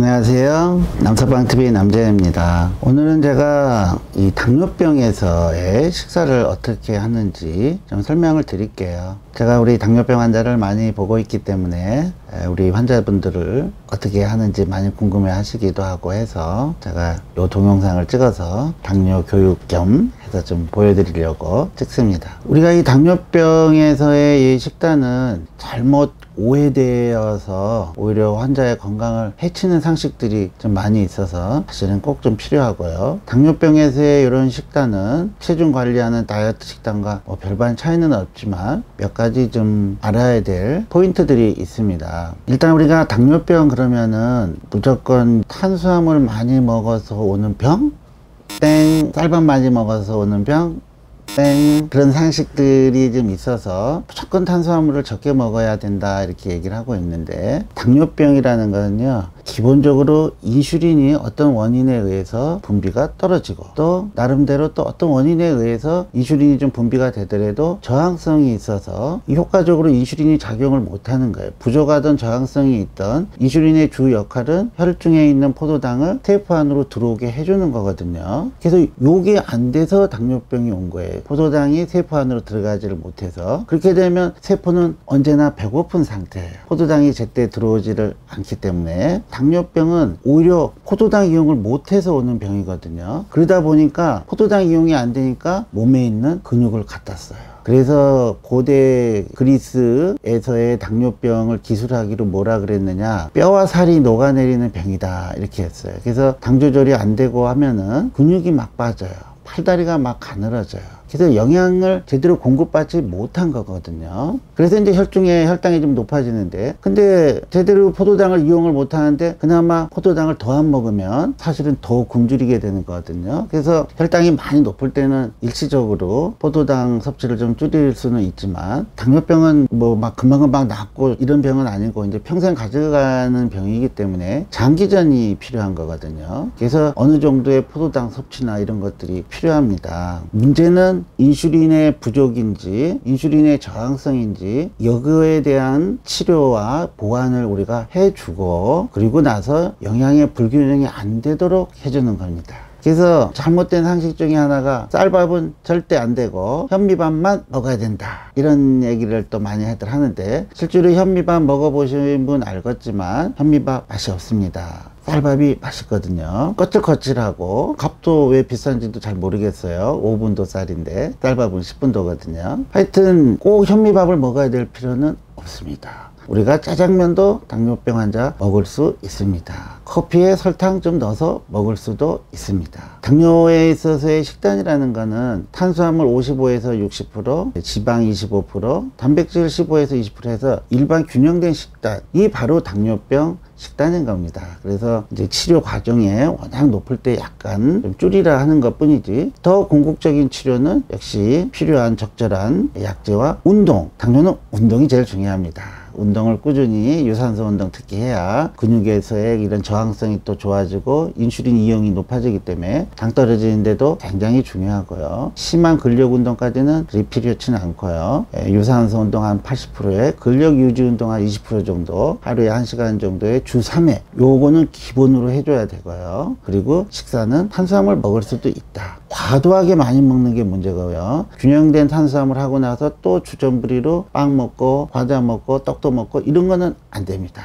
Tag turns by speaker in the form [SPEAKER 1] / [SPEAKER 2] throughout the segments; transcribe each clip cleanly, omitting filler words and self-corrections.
[SPEAKER 1] 안녕하세요. 남서방TV 남재입니다. 오늘은 제가 이 당뇨병에서의 식사를 어떻게 하는지 좀 설명을 드릴게요. 제가 우리 당뇨병 환자를 많이 보고 있기 때문에 우리 환자분들을 어떻게 하는지 많이 궁금해 하시기도 하고 해서 제가 이 동영상을 찍어서 당뇨 교육 겸 해서 좀 보여드리려고 찍습니다. 우리가 이 당뇨병에서의 이 식단은 잘못 오해되어서 오히려 환자의 건강을 해치는 상식들이 좀 많이 있어서 사실은 꼭 좀 필요하고요. 당뇨병에서의 이런 식단은 체중 관리하는 다이어트 식단과 별반 차이는 없지만 몇 가지 좀 알아야 될 포인트들이 있습니다. 일단 우리가 당뇨병 그러면은 무조건 탄수화물 많이 먹어서 오는 병? 땡. 쌀밥 많이 먹어서 오는 병? 땡. 그런 상식들이 좀 있어서 무조건 탄수화물을 적게 먹어야 된다 이렇게 얘기를 하고 있는데, 당뇨병이라는 거는요, 기본적으로 인슐린이 어떤 원인에 의해서 분비가 떨어지고 또 나름대로 또 어떤 원인에 의해서 인슐린이 좀 분비가 되더라도 저항성이 있어서 효과적으로 인슐린이 작용을 못하는 거예요. 부족하던 저항성이 있던 인슐린의 주 역할은 혈중에 있는 포도당을 세포 안으로 들어오게 해주는 거거든요. 그래서 요게 안 돼서 당뇨병이 온 거예요. 포도당이 세포 안으로 들어가지를 못해서. 그렇게 되면 세포는 언제나 배고픈 상태예요. 포도당이 제때 들어오지를 않기 때문에 당뇨병은 오히려 포도당 이용을 못해서 오는 병이거든요. 그러다 보니까 포도당 이용이 안 되니까 몸에 있는 근육을 갖다 써요. 그래서 고대 그리스에서의 당뇨병을 기술하기로 뭐라 그랬느냐, 뼈와 살이 녹아내리는 병이다 이렇게 했어요. 그래서 당 조절이 안 되고 하면은 근육이 막 빠져요. 팔다리가 막 가늘어져요. 그래서 영양을 제대로 공급받지 못한 거거든요. 그래서 이제 혈중에 혈당이 좀 높아지는데, 근데 제대로 포도당을 이용을 못 하는데 그나마 포도당을 더 안 먹으면 사실은 더 굶주리게 되는 거거든요. 그래서 혈당이 많이 높을 때는 일시적으로 포도당 섭취를 좀 줄일 수는 있지만, 당뇨병은 뭐 막 금방금방 낫고 이런 병은 아니고 이제 평생 가져가는 병이기 때문에 장기전이 필요한 거거든요. 그래서 어느 정도의 포도당 섭취나 이런 것들이 필요합니다. 문제는 인슐린의 부족인지 인슐린의 저항성인지 여기에 대한 치료와 보완을 우리가 해주고, 그리고 나서 영양의 불균형이 안 되도록 해주는 겁니다. 그래서 잘못된 상식 중에 하나가 쌀밥은 절대 안 되고 현미밥만 먹어야 된다 이런 얘기를 또 많이 하는데, 실제로 현미밥 먹어보신 분 알겠지만 현미밥 맛이 없습니다. 쌀밥이 맛있거든요. 거칠거칠하고, 값도 왜 비싼지도 잘 모르겠어요. 5분도 쌀인데 쌀밥은 10분도거든요. 하여튼 꼭 현미밥을 먹어야 될 필요는 없습니다. 우리가 짜장면도 당뇨병 환자 먹을 수 있습니다. 커피에 설탕 좀 넣어서 먹을 수도 있습니다. 당뇨에 있어서의 식단이라는 거는 탄수화물 55에서 60%, 지방 25%, 단백질 15에서 20% 해서 일반 균형된 식단이 바로 당뇨병 식단인 겁니다. 그래서 이제 치료 과정에 워낙 높을 때 약간 좀 줄이라 하는 것 뿐이지, 더 궁극적인 치료는 역시 필요한 적절한 약제와 운동. 당뇨는 운동이 제일 중요합니다. 운동을 꾸준히 유산소 운동 특히 해야 근육에서의 이런 저항성이 또 좋아지고 인슐린 이용이 높아지기 때문에 당 떨어지는데도 굉장히 중요하고요. 심한 근력 운동까지는 그리 필요치는 않고요. 유산소 운동 한 80%에 근력 유지 운동 한 20% 정도, 하루에 1시간 정도의 주 3회, 요거는 기본으로 해줘야 되고요. 그리고 식사는 탄수화물 먹을 수도 있다. 과도하게 많이 먹는 게 문제고요. 균형된 탄수화물 하고 나서 또 주전부리로 빵 먹고 과자 먹고 떡도 먹고 이런 거는 안 됩니다.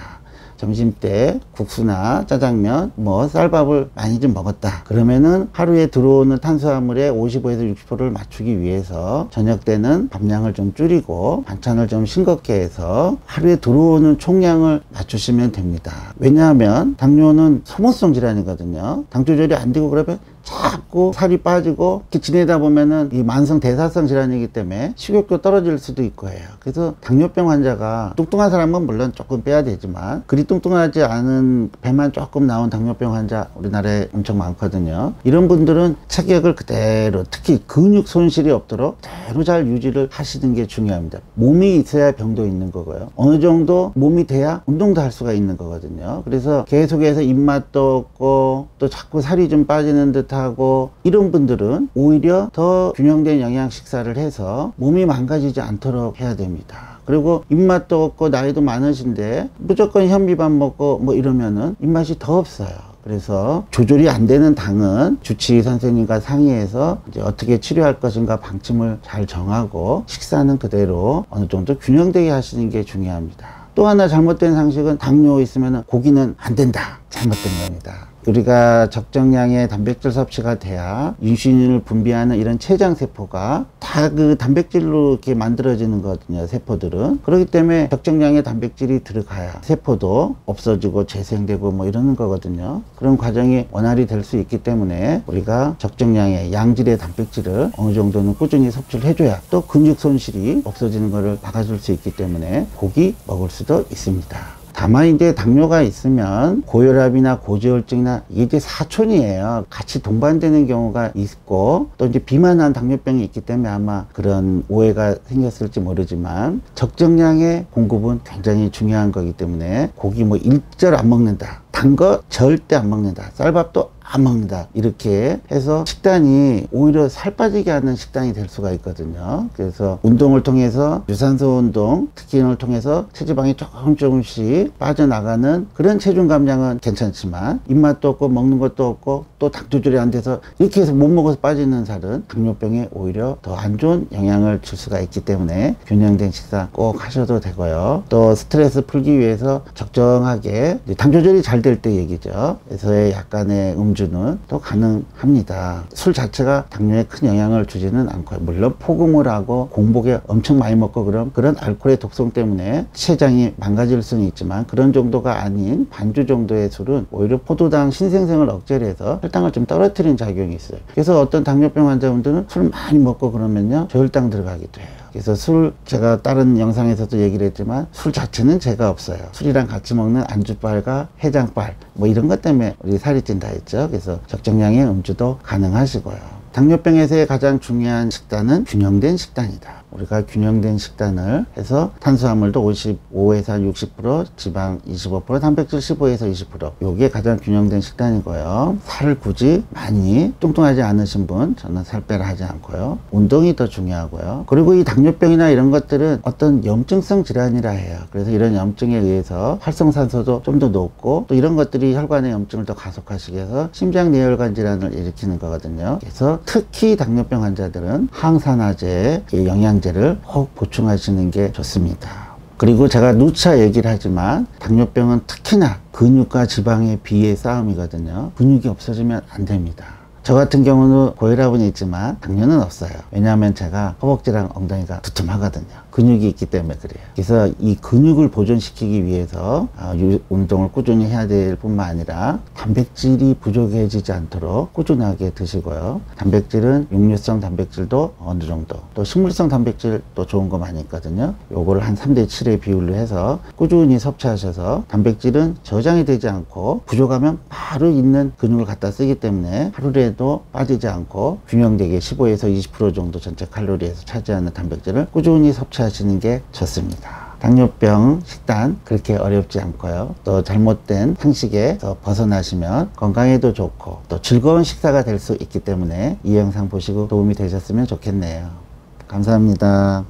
[SPEAKER 1] 점심때 국수나 짜장면, 쌀밥을 많이 좀 먹었다 그러면은 하루에 들어오는 탄수화물의 55에서 60%를 맞추기 위해서 저녁 때는 밥량을 좀 줄이고 반찬을 좀 싱겁게 해서 하루에 들어오는 총량을 맞추시면 됩니다. 왜냐하면 당뇨는 소모성 질환이거든요. 당 조절이 안 되고 그러면 자꾸 살이 빠지고 이렇게 지내다 보면은 이 만성 대사성 질환이기 때문에 식욕도 떨어질 수도 있고 해요. 그래서 당뇨병 환자가 뚱뚱한 사람은 물론 조금 빼야 되지만, 그리 뚱뚱하지 않은 배만 조금 나온 당뇨병 환자 우리나라에 엄청 많거든요. 이런 분들은 체격을 그대로, 특히 근육 손실이 없도록 그대로 잘 유지를 하시는 게 중요합니다. 몸이 있어야 병도 있는 거고요. 어느 정도 몸이 돼야 운동도 할 수가 있는 거거든요. 그래서 계속해서 입맛도 없고 또 자꾸 살이 좀 빠지는 듯 하고, 이런 분들은 오히려 더 균형된 영양 식사를 해서 몸이 망가지지 않도록 해야 됩니다. 그리고 입맛도 없고 나이도 많으신데 무조건 현미밥 먹고 뭐 이러면은 입맛이 더 없어요. 그래서 조절이 안 되는 당은 주치의 선생님과 상의해서 이제 어떻게 치료할 것인가 방침을 잘 정하고 식사는 그대로 어느 정도 균형되게 하시는 게 중요합니다. 또 하나 잘못된 상식은 당뇨 있으면 고기는 안 된다. 잘못된 겁니다. 우리가 적정량의 단백질 섭취가 돼야 인슐린을 분비하는 이런 췌장세포가 다 그 단백질로 이렇게 만들어지는 거거든요, 세포들은. 그렇기 때문에 적정량의 단백질이 들어가야 세포도 없어지고 재생되고 뭐 이러는 거거든요. 그런 과정이 원활히 될 수 있기 때문에 우리가 적정량의 양질의 단백질을 어느 정도는 꾸준히 섭취를 해줘야 또 근육 손실이 없어지는 것을 막아줄 수 있기 때문에 고기 먹을 수도 있습니다. 다만 이제 당뇨가 있으면 고혈압이나 고지혈증이나 이게 이제 사촌이에요. 같이 동반되는 경우가 있고 또 이제 비만한 당뇨병이 있기 때문에 아마 그런 오해가 생겼을지 모르지만 적정량의 공급은 굉장히 중요한 거기 때문에 고기 뭐 일절 안 먹는다. 단 거 절대 안 먹는다. 쌀밥도 안 먹는다. 이렇게 해서 식단이 오히려 살 빠지게 하는 식단이 될 수가 있거든요. 그래서 운동을 통해서 유산소 운동, 특기를 통해서 체지방이 조금씩 빠져나가는 그런 체중 감량은 괜찮지만 입맛도 없고 먹는 것도 없고 또 당 조절이 안 돼서 이렇게 해서 못 먹어서 빠지는 살은 당뇨병에 오히려 더 안 좋은 영향을 줄 수가 있기 때문에 균형된 식사 꼭 하셔도 되고요. 또 스트레스 풀기 위해서 적정하게 당 조절이 잘 될 때 얘기죠. 그래서의 약간의 음주는 또 가능합니다. 술 자체가 당뇨에 큰 영향을 주지는 않고요. 물론 폭음을 하고 공복에 엄청 많이 먹고 그런 알코올의 독성 때문에 췌장이 망가질 수는 있지만 그런 정도가 아닌 반주 정도의 술은 오히려 포도당 신생성을 억제를 해서 혈당을 좀 떨어뜨리는 작용이 있어요. 그래서 어떤 당뇨병 환자분들은 술 많이 먹고 그러면요 저혈당 들어가기도 해요. 그래서 술, 제가 다른 영상에서도 얘기를 했지만 술 자체는 죄가 없어요. 술이랑 같이 먹는 안주빨과 해장빨 뭐 이런 것 때문에 우리 살이 찐다 했죠. 그래서 적정량의 음주도 가능하시고요. 당뇨병에서의 가장 중요한 식단은 균형된 식단이다. 우리가 균형된 식단을 해서 탄수화물도 55에서 한 60%, 지방 25%, 단백질 15에서 20%. 요게 가장 균형된 식단이고요. 살을 굳이 많이 뚱뚱하지 않으신 분, 저는 살 빼라 하지 않고요. 운동이 더 중요하고요. 그리고 이 당뇨병이나 이런 것들은 어떤 염증성 질환이라 해요. 그래서 이런 염증에 의해서 활성산소도 좀 더 높고 또 이런 것들이 혈관의 염증을 더 가속화시켜서 해서 심장 뇌혈관 질환을 일으키는 거거든요. 그래서 특히 당뇨병 환자들은 항산화제, 영양제를 꼭 보충하시는 게 좋습니다. 그리고 제가 누차 얘기를 하지만 당뇨병은 특히나 근육과 지방의 비의 싸움이거든요. 근육이 없어지면 안 됩니다. 저 같은 경우는 고혈압은 있지만 당뇨는 없어요. 왜냐하면 제가 허벅지랑 엉덩이가 두툼하거든요. 근육이 있기 때문에 그래요. 그래서 이 근육을 보존시키기 위해서 운동을 꾸준히 해야 될 뿐만 아니라 단백질이 부족해지지 않도록 꾸준하게 드시고요. 단백질은 육류성 단백질도 어느 정도, 또 식물성 단백질도 좋은 거 많이 있거든요. 요거를 한 3대 7의 비율로 해서 꾸준히 섭취하셔서 단백질은 저장이 되지 않고 부족하면 바로 있는 근육을 갖다 쓰기 때문에 하루에도 빠지지 않고 균형되게 15에서 20% 정도 전체 칼로리에서 차지하는 단백질을 꾸준히 섭취하시는 게 좋습니다. 당뇨병 식단 그렇게 어렵지 않고요. 또 잘못된 상식에서 벗어나시면 건강에도 좋고 또 즐거운 식사가 될 수 있기 때문에 이 영상 보시고 도움이 되셨으면 좋겠네요. 감사합니다.